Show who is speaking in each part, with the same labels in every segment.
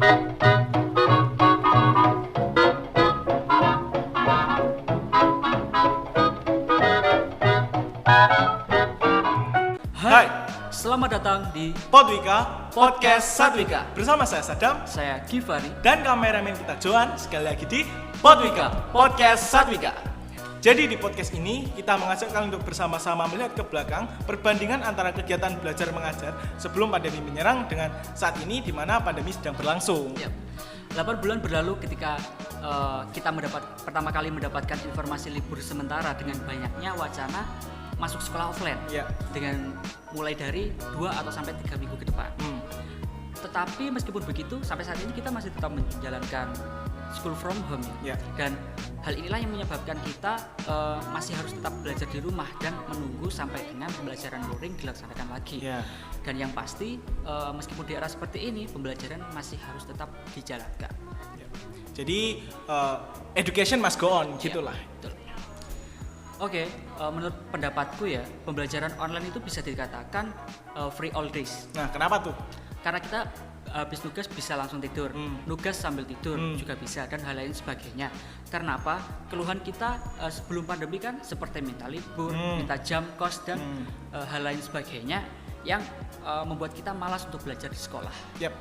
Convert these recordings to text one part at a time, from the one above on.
Speaker 1: Hai, selamat datang di
Speaker 2: Podwika,
Speaker 1: Podcast Satwika.
Speaker 2: Bersama saya Sadam
Speaker 1: Saya Givari.
Speaker 2: dan kameramen kita Johan. Sekali lagi di
Speaker 1: Podwika, Podcast Satwika.
Speaker 2: Jadi di podcast ini kita mengajak kalian untuk bersama-sama melihat ke belakang perbandingan antara kegiatan belajar mengajar sebelum pandemi menyerang dengan saat ini di mana pandemi sedang berlangsung.
Speaker 1: Yap. 8 bulan berlalu ketika kita pertama kali mendapatkan informasi libur sementara dengan banyaknya wacana masuk sekolah offline.
Speaker 2: Ya.
Speaker 1: Dengan mulai dari 2 atau sampai 3 minggu ke depan. Tetapi meskipun begitu, sampai saat ini kita masih tetap menjalankan school from home
Speaker 2: Ya.
Speaker 1: Dan hal inilah yang menyebabkan kita masih harus tetap belajar di rumah dan menunggu sampai dengan pembelajaran luring dilaksanakan lagi.
Speaker 2: Ya.
Speaker 1: Dan yang pasti meskipun di era seperti ini, pembelajaran masih harus tetap dijalankan.
Speaker 2: Ya. Jadi education must go on, gitulah.
Speaker 1: Betul. Oke, menurut pendapatku ya, pembelajaran online itu bisa dikatakan free all days.
Speaker 2: Nah, kenapa tuh?
Speaker 1: Karena kita habis nugas bisa langsung tidur, nugas sambil tidur juga bisa, dan hal lain sebagainya. Karena apa? Keluhan kita sebelum pandemi kan seperti minta libur, minta jam kos, dan hal lain sebagainya yang membuat kita malas untuk belajar di sekolah.
Speaker 2: Yap.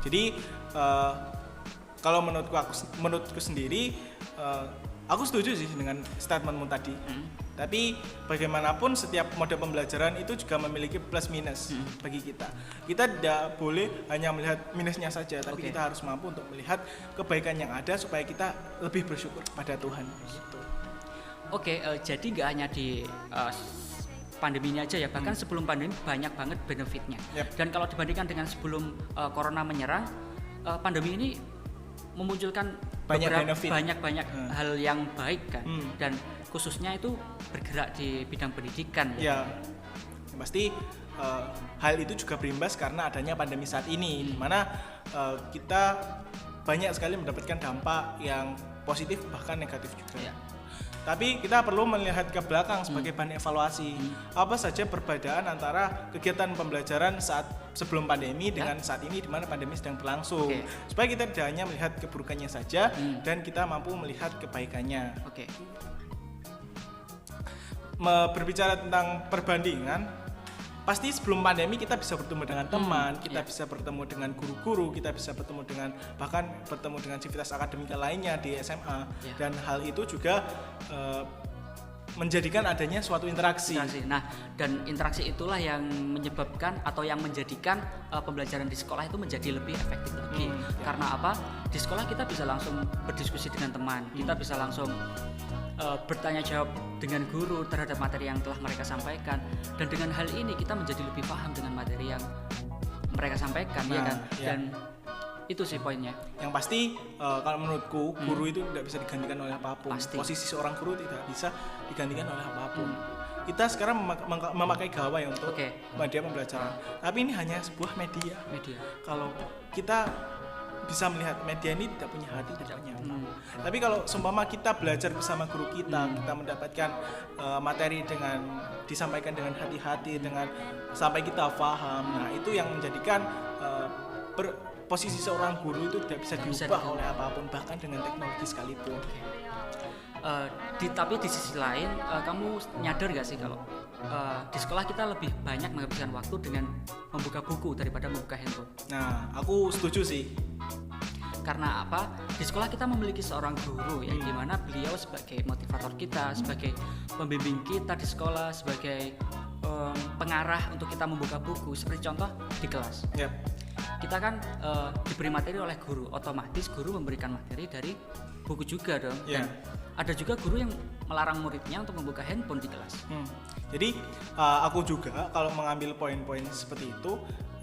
Speaker 2: Jadi kalau menurutku sendiri, aku setuju sih dengan statementmu tadi. Tapi bagaimanapun setiap mode pembelajaran itu juga memiliki plus minus bagi kita. Kita tidak boleh hanya melihat minusnya saja, tapi kita harus mampu untuk melihat kebaikan yang ada supaya kita lebih bersyukur kepada Tuhan. Gitu.
Speaker 1: Oke, jadi nggak hanya di pandemi ini aja ya, bahkan sebelum pandemi banyak banget benefitnya.
Speaker 2: Yep.
Speaker 1: Dan kalau dibandingkan dengan sebelum corona menyerang, pandemi ini memunculkan banyak hal yang baik kan, dan khususnya itu bergerak di bidang pendidikan
Speaker 2: ya. Pasti hal itu juga berimbas karena adanya pandemi saat ini, di mana kita banyak sekali mendapatkan dampak yang positif bahkan negatif juga. Tapi kita perlu melihat ke belakang sebagai bahan evaluasi. Apa saja perbedaan antara kegiatan pembelajaran saat sebelum pandemi dengan saat ini di mana pandemi sedang berlangsung. Supaya kita tidak hanya melihat keburukannya saja dan kita mampu melihat kebaikannya. Berbicara tentang perbandingan, pasti sebelum pandemi kita bisa bertemu dengan teman, kita bisa bertemu dengan guru-guru, kita bisa bertemu dengan bahkan bertemu dengan aktivitas akademika lainnya di SMA, dan hal itu juga menjadikan adanya suatu interaksi.
Speaker 1: Nah, dan interaksi itulah yang menyebabkan atau yang menjadikan pembelajaran di sekolah itu menjadi lebih efektif lagi. Karena apa? Di sekolah kita bisa langsung berdiskusi dengan teman, kita bisa langsung bertanya jawab dengan guru terhadap materi yang telah mereka sampaikan, dan dengan hal ini kita menjadi lebih paham dengan materi yang mereka sampaikan, ya kan? Dan itu sih poinnya.
Speaker 2: Yang pasti kalau menurutku guru itu tidak bisa digantikan oleh apapun. Posisi seorang guru tidak bisa digantikan oleh apapun. Kita sekarang memakai gawai untuk media pembelajaran, tapi ini hanya sebuah media. Kalau kita bisa melihat media ini tidak punya hati, tidak punya otak. Tapi kalau seumpama kita belajar bersama guru kita, kita mendapatkan materi dengan disampaikan dengan hati-hati, dengan sampai kita paham. Nah, itu yang menjadikan posisi seorang guru itu tidak bisa diubah oleh apapun, bahkan dengan teknologi sekalipun.
Speaker 1: Tapi di sisi lain, kamu nyadar gak sih kalau di sekolah kita lebih banyak menghabiskan waktu dengan membuka buku daripada membuka handphone?
Speaker 2: Nah, aku setuju sih.
Speaker 1: Karena apa? Di sekolah kita memiliki seorang guru yang dimana beliau sebagai motivator kita, sebagai pembimbing kita di sekolah, sebagai pengarah untuk kita membuka buku. Seperti contoh di kelas. Kita kan diberi materi oleh guru, otomatis guru memberikan materi dari buku juga dong. Dan ada juga guru yang melarang muridnya untuk membuka handphone di kelas.
Speaker 2: Jadi aku juga kalau mengambil poin-poin seperti itu,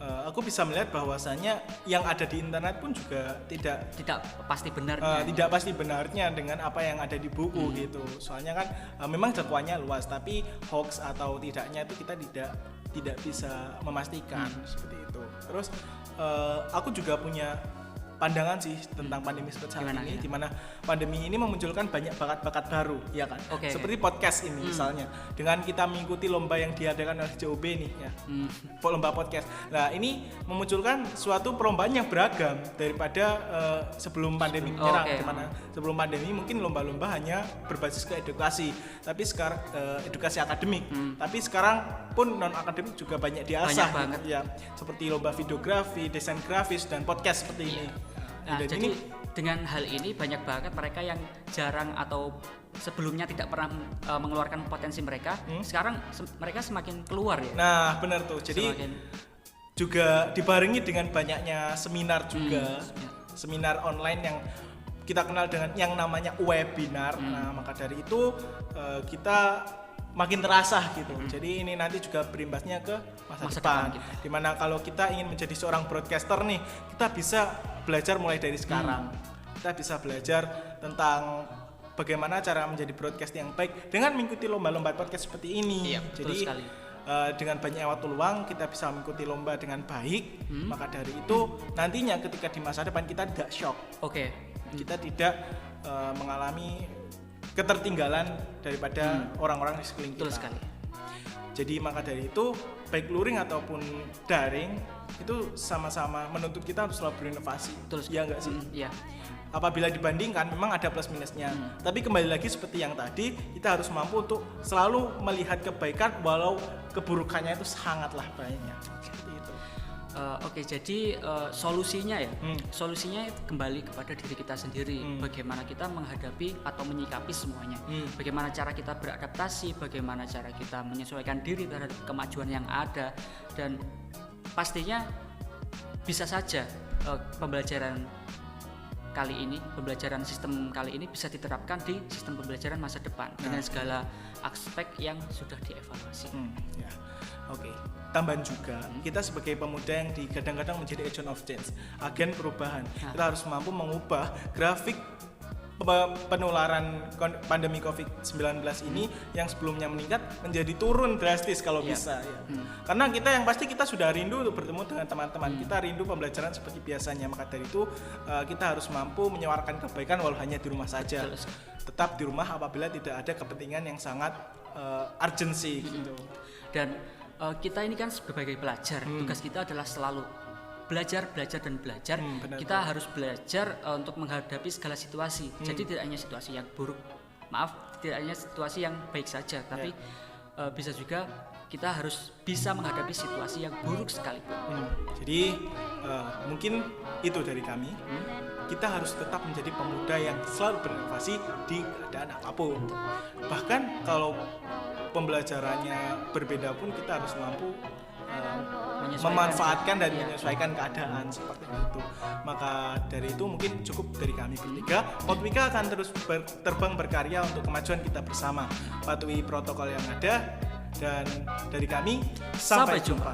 Speaker 2: aku bisa melihat bahwasanya yang ada di internet pun juga tidak
Speaker 1: pasti benarnya.
Speaker 2: Tidak pasti benarnya dengan apa yang ada di buku gitu. Soalnya kan memang jangkauannya luas, tapi hoax atau tidaknya itu kita tidak bisa memastikan seperti itu. Terus aku juga punya pandangan sih tentang pandemi seperti saat ini, di mana pandemi ini memunculkan banyak bakat-bakat baru, ya kan? Seperti podcast ini misalnya, dengan kita mengikuti lomba yang diadakan oleh JOB nih, ya, lomba podcast. Nah, ini memunculkan suatu perlombaan yang beragam daripada sebelum pandemi menyerang, di mana sebelum pandemi mungkin lomba-lomba hanya berbasis ke edukasi, tapi sekarang edukasi akademik, tapi sekarang pun non akademik juga banyak diasah, banget. Ya, seperti lomba videografi, desain grafis, dan podcast seperti ini.
Speaker 1: Nah, jadi dengan hal ini banyak banget mereka yang jarang atau sebelumnya tidak pernah mengeluarkan potensi mereka, sekarang mereka semakin keluar ya.
Speaker 2: Nah, benar tuh. Jadi juga dibarengi dengan banyaknya seminar juga, seminar online yang kita kenal dengan yang namanya webinar. Nah, maka dari itu kita makin terasa gitu. Jadi ini nanti juga berimbasnya ke masa depan. Dimana kalau kita ingin menjadi seorang broadcaster nih, kita bisa belajar mulai dari sekarang. Kita bisa belajar tentang bagaimana cara menjadi broadcast yang baik dengan mengikuti lomba-lomba podcast seperti ini. Jadi dengan banyak waktu luang kita bisa mengikuti lomba dengan baik. Maka dari itu nantinya ketika di masa depan kita tidak shock. Kita tidak mengalami ketertinggalan daripada orang-orang di sekeliling kita. Jadi maka dari itu baik luring ataupun daring itu sama-sama menuntut kita untuk selalu berinovasi. Ya enggak sih?
Speaker 1: Iya.
Speaker 2: Apabila dibandingkan memang ada plus minusnya. Tapi kembali lagi seperti yang tadi, kita harus mampu untuk selalu melihat kebaikan walau keburukannya itu sangatlah banyak. Seperti itu.
Speaker 1: Jadi solusinya ya, solusinya kembali kepada diri kita sendiri. Bagaimana kita menghadapi atau menyikapi semuanya. Bagaimana cara kita beradaptasi, bagaimana cara kita menyesuaikan diri terhadap kemajuan yang ada, dan pastinya bisa saja pembelajaran sistem kali ini bisa diterapkan di sistem pembelajaran masa depan dengan segala aspek yang sudah dievaluasi.
Speaker 2: Tambahan juga, kita sebagai pemuda yang kadang-kadang menjadi agent of change, agen perubahan, kita harus mampu mengubah grafik penularan pandemi COVID-19 ini yang sebelumnya meningkat menjadi turun drastis kalau bisa ya. Karena kita sudah rindu untuk bertemu dengan teman-teman, kita rindu pembelajaran seperti biasanya, maka dari itu kita harus mampu menyuarakan kebaikan walau hanya di rumah saja. Tetap di rumah apabila tidak ada kepentingan yang sangat urgensi gitu.
Speaker 1: Dan kita ini kan sebagai pelajar, tugas kita adalah selalu belajar. Kita harus belajar untuk menghadapi segala situasi. Jadi tidak hanya situasi yang buruk, tidak hanya situasi yang baik saja, tapi bisa juga kita harus bisa menghadapi situasi yang buruk sekalipun.
Speaker 2: Jadi mungkin itu dari kami. Kita harus tetap menjadi pemuda yang selalu berinovasi di keadaan apapun. Bahkan kalau pembelajarannya berbeda pun kita harus mampu memanfaatkan dan menyesuaikan keadaan seperti itu. Maka dari itu mungkin cukup dari kami bertiga. Modwika akan terus terbang berkarya untuk kemajuan kita bersama. Patuhi protokol yang ada, dan dari kami sampai jumpa.